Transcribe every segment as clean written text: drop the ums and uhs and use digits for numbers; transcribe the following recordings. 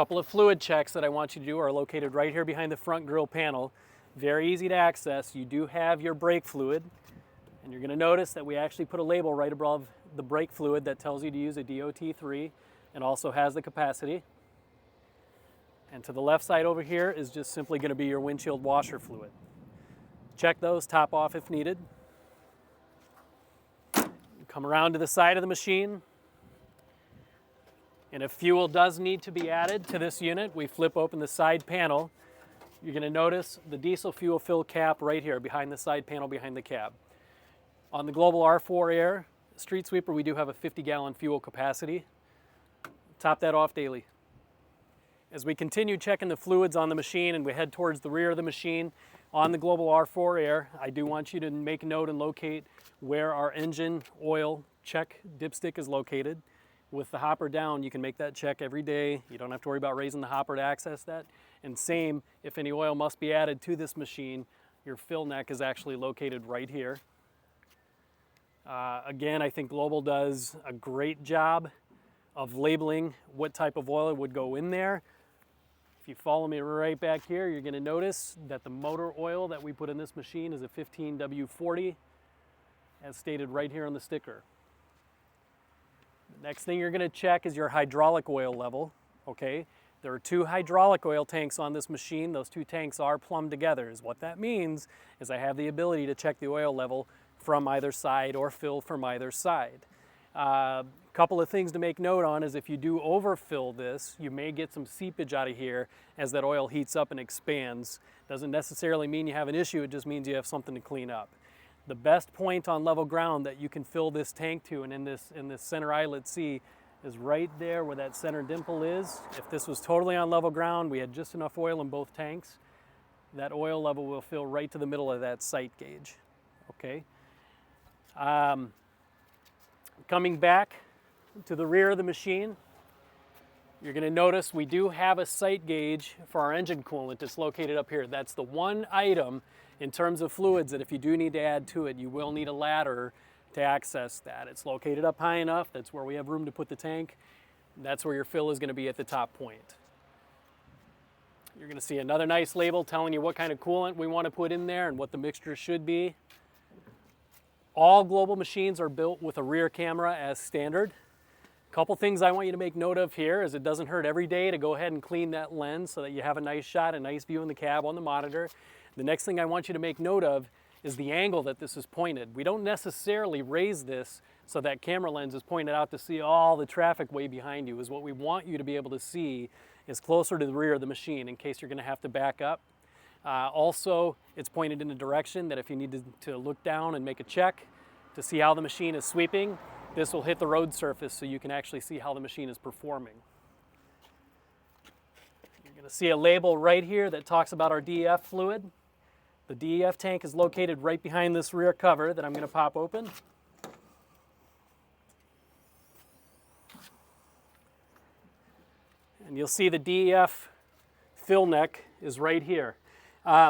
couple of fluid checks that I want you to do are located right here behind the front grille panel. Very easy to access. You do have your brake fluid, and you're going to notice that we actually put a label right above the brake fluid that tells you to use a DOT3 and also has the capacity. And to the left side over here is just simply going to be your windshield washer fluid. Check those, top off if needed. Come around to the side of the machine. And if fuel does need to be added to this unit, we flip open the side panel. You're going to notice the diesel fuel fill cap right here behind the side panel behind the cab. On the Global R4Air street sweeper, we do have a 50-gallon fuel capacity. Top that off daily. As we continue checking the fluids on the machine and we head towards the rear of the machine, on the Global R4Air, I do want you to make note and locate where our engine oil check dipstick is located. With the hopper down, you can make that check every day. You don't have to worry about raising the hopper to access that. And same, if any oil must be added to this machine, your fill neck is actually located right here. Again, I think Global does a great job of labeling what type of oil would go in there. If you follow me right back here, you're going to notice that the motor oil that we put in this machine is a 15W40, as stated right here on the sticker. The next thing you're going to check is your hydraulic oil level. Okay, there are 2 hydraulic oil tanks on this machine. Those 2 tanks are plumbed together. What that means is I have the ability to check the oil level from either side or fill from either side. Couple of things to make note on is if you do overfill this, you may get some seepage out of here as that oil heats up and expands. Doesn't necessarily mean you have an issue, it just means you have something to clean up. The best point on level ground that you can fill this tank to and in this center eyelet C is right there where that center dimple is. If this was totally on level ground, we had just enough oil in both tanks, that oil level will fill right to the middle of that sight gauge. Okay. Coming back to the rear of the machine, you're going to notice we do have a sight gauge for our engine coolant that's located up here. That's the one item in terms of fluids that if you do need to add to it, you will need a ladder to access that. It's located up high enough, that's where we have room to put the tank. That's where your fill is going to be at the top point. You're going to see another nice label telling you what kind of coolant we want to put in there and what the mixture should be. All Global machines are built with a rear camera as standard. A couple things I want you to make note of here is it doesn't hurt every day to go ahead and clean that lens so that you have a nice shot, a nice view in the cab on the monitor. The next thing I want you to make note of is the angle that this is pointed. We don't necessarily raise this so that camera lens is pointed out to see all the traffic way behind you. Is what we want you to be able to see is closer to the rear of the machine in case you're going to have to back up. Also, it's pointed in a direction that if you need to look down and make a check to see how the machine is sweeping, this will hit the road surface so you can actually see how the machine is performing. You're going to see a label right here that talks about our DEF fluid. The DEF tank is located right behind this rear cover that I'm going to pop open. And you'll see the DEF fill neck is right here.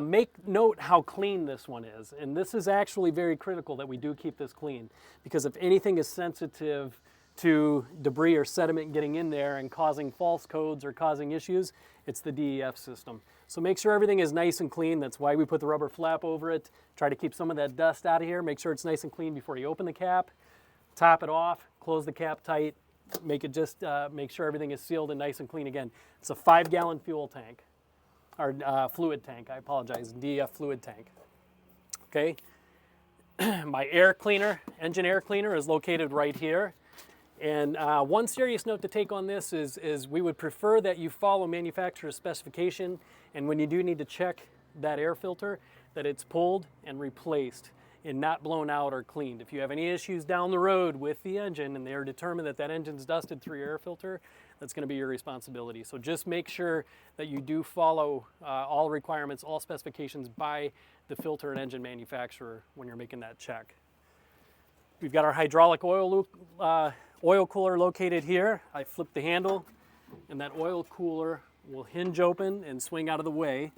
Make note how clean this one is, and this is actually very critical that we do keep this clean, because if anything is sensitive to debris or sediment getting in there and causing false codes or causing issues, it's the DEF system. So make sure everything is nice and clean. That's why we put the rubber flap over it. Try to keep some of that dust out of here. Make sure it's nice and clean before you open the cap. Top it off, close the cap tight, make it just make sure everything is sealed and nice and clean again. It's a 5-gallon fuel tank. Or fluid tank, I apologize, DEF fluid tank. Okay, my air cleaner, engine air cleaner is located right here. And one serious note to take on this is we would prefer that you follow manufacturer's specification, and when you do need to check that air filter, that it's pulled and replaced and not blown out or cleaned. If you have any issues down the road with the engine and they're determined that that engine's dusted through your air filter, that's going to be your responsibility. So just make sure that you do follow all requirements, all specifications by the filter and engine manufacturer when you're making that check. We've got our hydraulic oil cooler located here. I flip the handle and that oil cooler will hinge open and swing out of the way.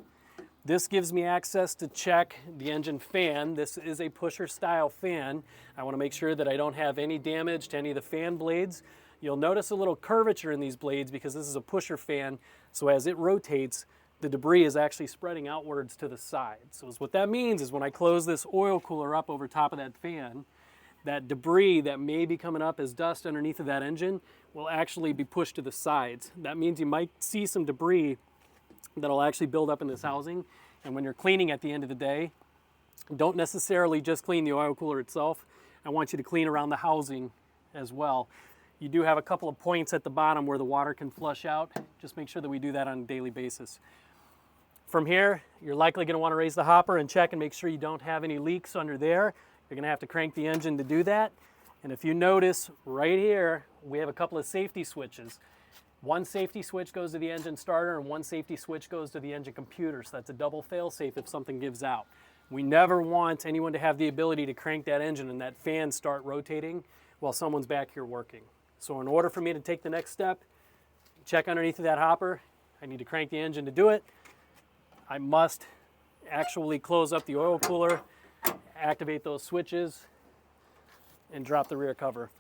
This gives me access to check the engine fan. This is a pusher style fan. I want to make sure that I don't have any damage to any of the fan blades. You'll notice a little curvature in these blades because this is a pusher fan, so as it rotates, the debris is actually spreading outwards to the side. So what that means is when I close this oil cooler up over top of that fan, that debris that may be coming up as dust underneath of that engine will actually be pushed to the sides. That means you might see some debris that'll actually build up in this housing, and when you're cleaning at the end of the day, don't necessarily just clean the oil cooler itself. I want you to clean around the housing as well. You do have a couple of points at the bottom where the water can flush out. Just make sure that we do that on a daily basis. From here, you're likely going to want to raise the hopper and check and make sure you don't have any leaks under there. You're going to have to crank the engine to do that. And if you notice right here, we have a couple of safety switches. One safety switch goes to the engine starter and one safety switch goes to the engine computer. So that's a double fail-safe if something gives out. We never want anyone to have the ability to crank that engine and that fan start rotating while someone's back here working. So in order for me to take the next step, check underneath of that hopper, I need to crank the engine to do it. I must actually close up the oil cooler, activate those switches, and drop the rear cover.